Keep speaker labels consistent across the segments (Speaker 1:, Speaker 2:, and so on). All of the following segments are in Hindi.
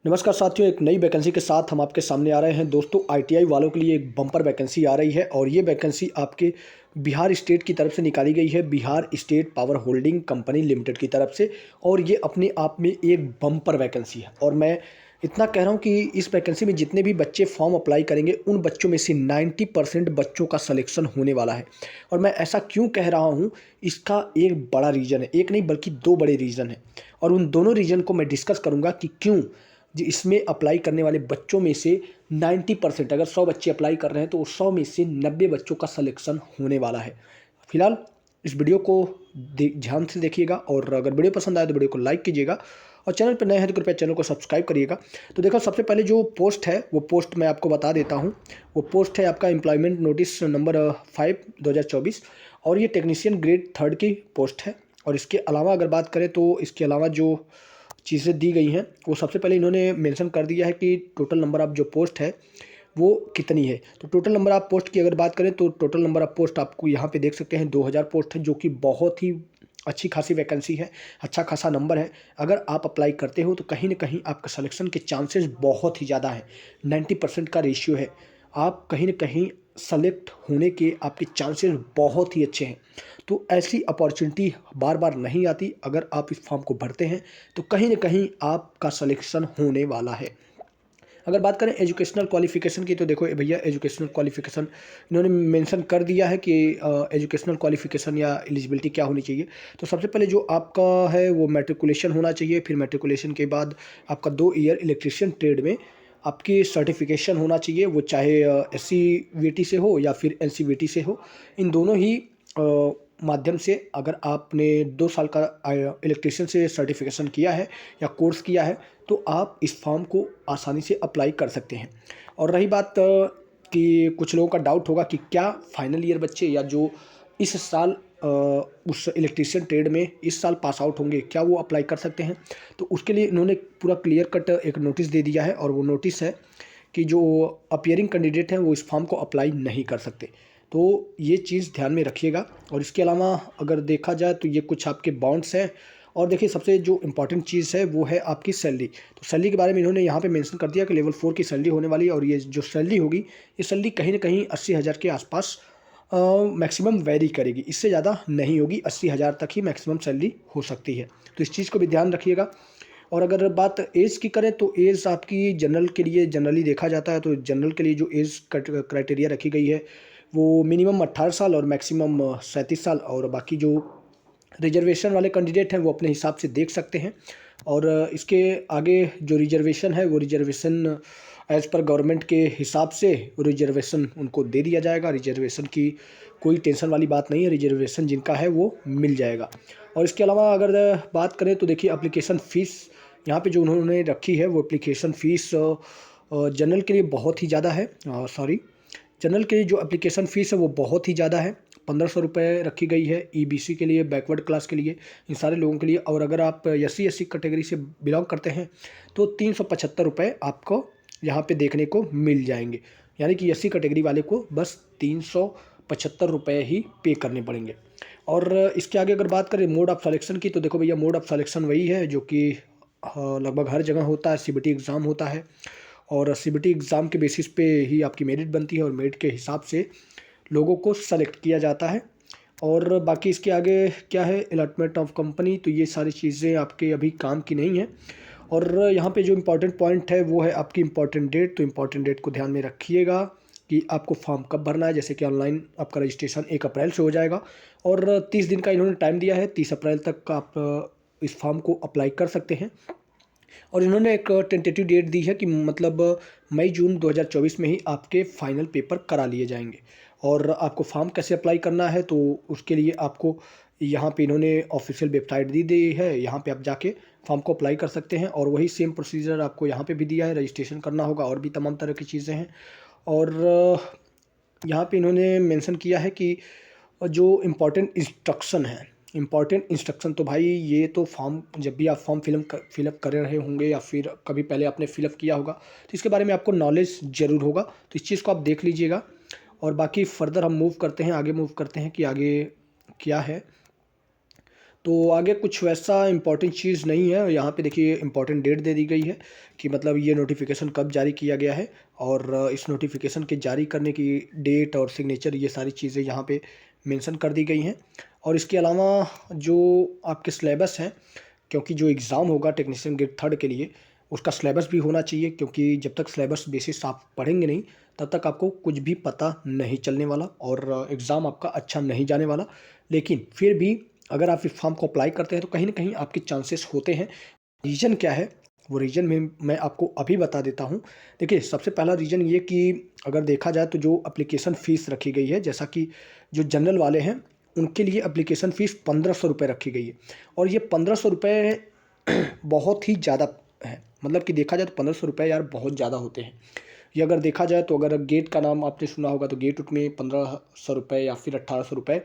Speaker 1: नमस्कार साथियों, एक नई वैकेंसी के साथ हम आपके सामने आ रहे हैं। दोस्तों, आईटीआई वालों के लिए एक बम्पर वैकेंसी आ रही है और ये वैकेंसी आपके बिहार स्टेट की तरफ से निकाली गई है, Bihar state power holding company limited की तरफ से। और ये अपने आप में एक बम्पर वैकेंसी है और मैं इतना कह रहा हूँ कि इस वैकेंसी में जितने भी बच्चे फॉर्म अप्लाई करेंगे उन बच्चों में से 90% बच्चों का सिलेक्शन होने वाला है। और मैं ऐसा क्यों कह रहा हूँ, इसका एक बड़ा रीज़न है, एक नहीं बल्कि दो बड़े रीज़न हैं। और उन दोनों रीज़न को मैं डिस्कस करूँगा कि क्यों जी इसमें अप्लाई करने वाले बच्चों में से 90%, अगर 100 बच्चे अप्लाई कर रहे हैं तो 100 में से 90 बच्चों का सिलेक्शन होने वाला है। फिलहाल इस वीडियो को ध्यान से देखिएगा और अगर वीडियो पसंद आए तो वीडियो को लाइक कीजिएगा और चैनल पर नए हैं तो कृपया चैनल को सब्सक्राइब करिएगा। तो देखो, सबसे पहले जो पोस्ट है वो पोस्ट मैं आपको बता देता हूँ। वो पोस्ट है आपका एम्प्लॉयमेंट नोटिस नंबर 5/2024 और ये टेक्नीशियन ग्रेड 3 की पोस्ट है। और इसके अलावा अगर बात करें तो इसके अलावा जो चीज़ें दी गई हैं वो सबसे पहले इन्होंने मेंशन कर दिया है कि टोटल नंबर ऑफ़ जो पोस्ट है वो कितनी है। तो टोटल नंबर ऑफ़ पोस्ट की अगर बात करें तो टोटल नंबर ऑफ़ पोस्ट आपको यहाँ पे देख सकते हैं 2000 पोस्ट है, जो कि बहुत ही अच्छी खासी वैकेंसी है, अच्छा खासा नंबर है। अगर आप अप्लाई करते हो तो कहीं न कहीं आपका सिलेक्शन के चांसेस बहुत ही ज़्यादा है, 90% का रेशियो है। आप कहीं न कहीं सेलेक्ट होने के आपके चांसेस बहुत ही अच्छे हैं। तो ऐसी अपॉर्चुनिटी बार-बार नहीं आती। अगर आप इस फॉर्म को भरते हैं तो कहीं न कहीं आपका सिलेक्शन होने वाला है। अगर बात करें एजुकेशनल क्वालिफ़िकेशन की तो देखो भैया, एजुकेशनल क्वालिफ़िकेशन इन्होंने मेंशन कर दिया है कि एजुकेशनल क्वालिफ़िकेशन या एलिजिबिलिटी क्या होनी चाहिए। तो सबसे पहले जो आपका है वो मैट्रिकुलेशन होना चाहिए। फिर मैट्रिकुलेशन के बाद आपका 2 ईयर इलेक्ट्रीशियन ट्रेड में आपकी सर्टिफिकेशन होना चाहिए, वो चाहे एससीवीटी से हो या फिर एनसीवीटी से हो। इन दोनों ही माध्यम से अगर आपने 2 साल का इलेक्ट्रीशियन से सर्टिफिकेशन किया है या कोर्स किया है तो आप इस फॉर्म को आसानी से अप्लाई कर सकते हैं। और रही बात कि कुछ लोगों का डाउट होगा कि क्या फाइनल ईयर बच्चे या जो इस साल उस इलेक्ट्रीशियन ट्रेड में इस साल पास आउट होंगे, क्या वो अप्लाई कर सकते हैं? तो उसके लिए इन्होंने पूरा क्लियर कट एक नोटिस दे दिया है और वो नोटिस है कि जो अपीयरिंग कैंडिडेट हैं वो इस फॉर्म को अप्लाई नहीं कर सकते। तो ये चीज़ ध्यान में रखिएगा। और इसके अलावा अगर देखा जाए तो ये कुछ आपके बॉन्ड्स हैं। और देखिए, सबसे जो इम्पोर्टेंट चीज़ है वो है आपकी सैलरी। तो सैलरी के बारे में इन्होंने यहाँ पे मेंशन कर दिया कि लेवल 4 की सैलरी होने वाली है और ये जो सैलरी होगी, ये सैलरी कहीं न कहीं 80,000 के आसपास मैक्सिमम वैरी करेगी। इससे ज़्यादा नहीं होगी, 80,000 तक ही मैक्सिमम सैलरी हो सकती है। तो इस चीज़ को भी ध्यान रखिएगा। और अगर बात एज की करें तो एज आपकी जनरल के लिए जनरली देखा जाता है, तो जनरल के लिए जो एज क्राइटेरिया रखी गई है वो मिनिमम 18 साल और मैक्सिमम 37 साल। और बाकी जो रिजर्वेशन वाले कैंडिडेट हैं वो अपने हिसाब से देख सकते हैं। और इसके आगे जो रिजर्वेशन है वो रिजर्वेशन एज़ पर गवर्नमेंट के हिसाब से रिजर्वेशन उनको दे दिया जाएगा। रिजर्वेशन की कोई टेंशन वाली बात नहीं है, रिजर्वेशन जिनका है वो मिल जाएगा। और इसके अलावा अगर बात करें तो देखिए, एप्लीकेशन फ़ीस यहाँ पे जो उन्होंने रखी है वो एप्लीकेशन फ़ीस जनरल के लिए बहुत ही ज़्यादा है। जनरल के लिए जो एप्लीकेशन फ़ीस है वो बहुत ही ज़्यादा है, 1500 रुपये रखी गई है ईबीसी के लिए, बैकवर्ड क्लास के लिए, इन सारे लोगों के लिए। और अगर आप एससी एसटी कैटेगरी से बिलोंग करते हैं तो 375 रुपये आपको यहाँ पे देखने को मिल जाएंगे। यानी कि एससी कैटेगरी वाले को बस 375 रुपये ही पे करने पड़ेंगे। और इसके आगे अगर बात करें मोड ऑफ़ सिलेक्शन की तो देखो भैया, मोड ऑफ़ सिलेक्शन वही है जो कि लगभग हर जगह होता है। सीबीटी एग्ज़ाम होता है और सीबीटी एग्ज़ाम के बेसिस पे ही आपकी मेरिट बनती है और मेरिट के हिसाब से लोगों को सेलेक्ट किया जाता है। और बाकी इसके आगे क्या है, अलॉटमेंट ऑफ कंपनी, तो ये सारी चीज़ें आपके अभी काम की नहीं है। और यहाँ पे जो इम्पोर्टेंट पॉइंट है वो है आपकी इम्पोर्टेंट डेट। तो इम्पोर्टेंट डेट को ध्यान में रखिएगा कि आपको फॉर्म कब भरना है। जैसे कि ऑनलाइन आपका रजिस्ट्रेशन 1 अप्रैल से हो जाएगा और 30 दिन का इन्होंने टाइम दिया है, 30 अप्रैल तक आप इस फॉर्म को अप्लाई कर सकते हैं। और इन्होंने एक टेंटेटिव डेट दी है कि मतलब मई जून 2024 में ही आपके फाइनल पेपर करा लिए जाएंगे। और आपको फॉर्म कैसे अप्लाई करना है तो उसके लिए आपको यहाँ पे इन्होंने ऑफिशियल वेबसाइट दी है, यहाँ पे आप जाके फॉर्म को अप्लाई कर सकते हैं। और वही सेम प्रोसीजर आपको यहाँ पे भी दिया है, रजिस्ट्रेशन करना होगा और भी तमाम तरह की चीज़ें हैं। और यहाँ पे इन्होंने मेंशन किया है कि जो इम्पॉर्टेंट इंस्ट्रक्शन तो भाई ये तो फॉर्म, जब भी आप फॉर्म फिलअप कर रहे होंगे या फिर कभी पहले आपने फिलअप किया होगा तो इसके बारे में आपको नॉलेज ज़रूर होगा। तो इस चीज़ को आप देख लीजिएगा। और बाकी फर्दर हम आगे मूव करते हैं कि आगे क्या है। तो आगे कुछ वैसा इंपॉर्टेंट चीज़ नहीं है। यहाँ पे देखिए इंपॉर्टेंट डेट दे दी गई है कि मतलब ये नोटिफिकेशन कब जारी किया गया है, और इस नोटिफिकेशन के जारी करने की डेट और सिग्नेचर ये सारी चीज़ें यहाँ पे मेंशन कर दी गई हैं। और इसके अलावा जो आपके सिलेबस हैं, क्योंकि जो एग्ज़ाम होगा टेक्नीशियन ग्रेड थर्ड के लिए उसका सिलेबस भी होना चाहिए, क्योंकि जब तक सिलेबस बेसिस आप पढ़ेंगे नहीं तब तक आपको कुछ भी पता नहीं चलने वाला और एग्ज़ाम आपका अच्छा नहीं जाने वाला। लेकिन फिर भी अगर आप इस फॉर्म को अप्लाई करते हैं तो कहीं ना कहीं आपके चांसेस होते हैं। रीज़न क्या है, वो रीज़न में मैं आपको अभी बता देता हूँ। देखिए, सबसे पहला रीज़न ये कि अगर देखा जाए तो जो एप्लीकेशन फ़ीस रखी गई है, जैसा कि जो जनरल वाले हैं उनके लिए एप्लीकेशन फ़ीस 1500 रुपये रखी गई है। और ये 1500 रुपये बहुत ही ज़्यादा है। मतलब कि देखा जाए तो 1500 रुपये यार बहुत ज़्यादा होते हैं। ये अगर देखा जाए तो अगर गेट का नाम आपने सुना होगा तो गेट में 1500 रुपये या फिर 1800 रुपये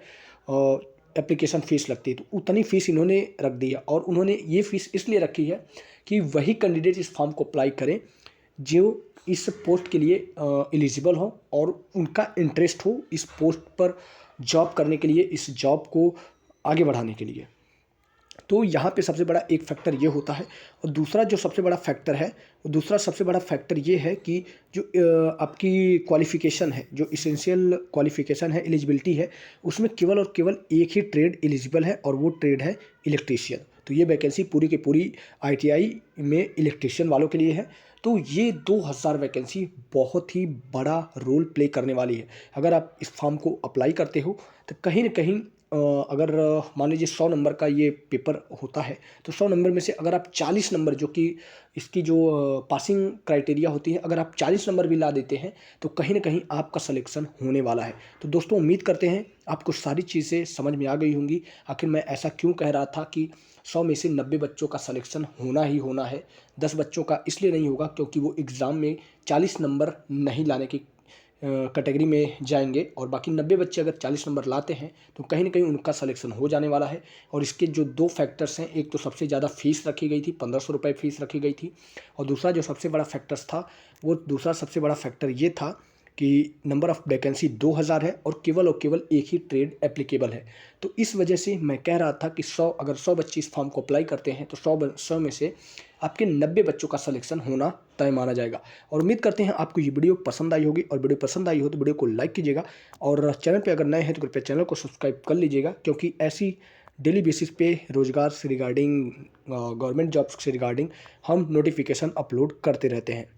Speaker 1: एप्लीकेशन फ़ीस लगती है। तो उतनी फ़ीस इन्होंने रख दी है, और उन्होंने ये फ़ीस इसलिए रखी है कि वही कैंडिडेट इस फॉर्म को अप्लाई करें जो इस पोस्ट के लिए एलिजिबल हो और उनका इंटरेस्ट हो इस पोस्ट पर जॉब करने के लिए, इस जॉब को आगे बढ़ाने के लिए। तो यहाँ पे सबसे बड़ा एक फैक्टर ये होता है। और दूसरा जो सबसे बड़ा फैक्टर है, दूसरा सबसे बड़ा फैक्टर ये है कि जो आपकी क्वालिफ़िकेशन है, जो इसेंशियल क्वालिफ़िकेशन है, एलिजिबिलिटी है, उसमें केवल और केवल एक ही ट्रेड एलिजिबल है और वो ट्रेड है इलेक्ट्रीशियन। तो ये वैकेंसी पूरी की पूरी आईटीआई में इलेक्ट्रीशियन वालों के लिए है। तो ये 2000 वैकेंसी बहुत ही बड़ा रोल प्ले करने वाली है। अगर आप इस फॉर्म को अप्लाई करते हो तो कहीं न कहीं अगर मान लीजिए 100 नंबर का ये पेपर होता है, तो 100 नंबर में से अगर आप 40 नंबर, जो कि इसकी जो पासिंग क्राइटेरिया होती है, अगर आप 40 नंबर भी ला देते हैं तो कहीं न कहीं आपका सिलेक्शन होने वाला है। तो दोस्तों, उम्मीद करते हैं आपको सारी चीज़ें समझ में आ गई होंगी। आखिर मैं ऐसा क्यों कह रहा था कि 100 में से 90 बच्चों का सिलेक्शन होना ही होना है। 10 बच्चों का इसलिए नहीं होगा क्योंकि वो एग्ज़ाम में 40 नंबर नहीं लाने की कैटेगरी में जाएंगे, और बाकी 90 बच्चे अगर 40 नंबर लाते हैं तो कहीं ना कहीं उनका सिलेक्शन हो जाने वाला है। और इसके जो दो फैक्टर्स हैं, एक तो सबसे ज़्यादा फ़ीस रखी गई थी, 1500 रुपये फ़ीस रखी गई थी, और दूसरा जो सबसे बड़ा फैक्टर्स था, वो दूसरा सबसे बड़ा फैक्टर ये था कि नंबर ऑफ़ वैकेंसी 2000 है और केवल एक ही ट्रेड एप्लीकेबल है। तो इस वजह से मैं कह रहा था कि 100 बच्चे इस फॉर्म को अप्लाई करते हैं तो 100 में से आपके 90 बच्चों का सिलेक्शन होना तय माना जाएगा। और उम्मीद करते हैं आपको ये वीडियो पसंद आई होगी, और वीडियो पसंद आई हो तो वीडियो को लाइक कीजिएगा, और चैनल पे अगर नए हैं तो कृपया चैनल को सब्सक्राइब कर लीजिएगा, क्योंकि ऐसी डेली बेसिस पे रोज़गार से रिगार्डिंग, गवर्नमेंट जॉब्स से रिगार्डिंग हम नोटिफिकेशन अपलोड करते रहते हैं।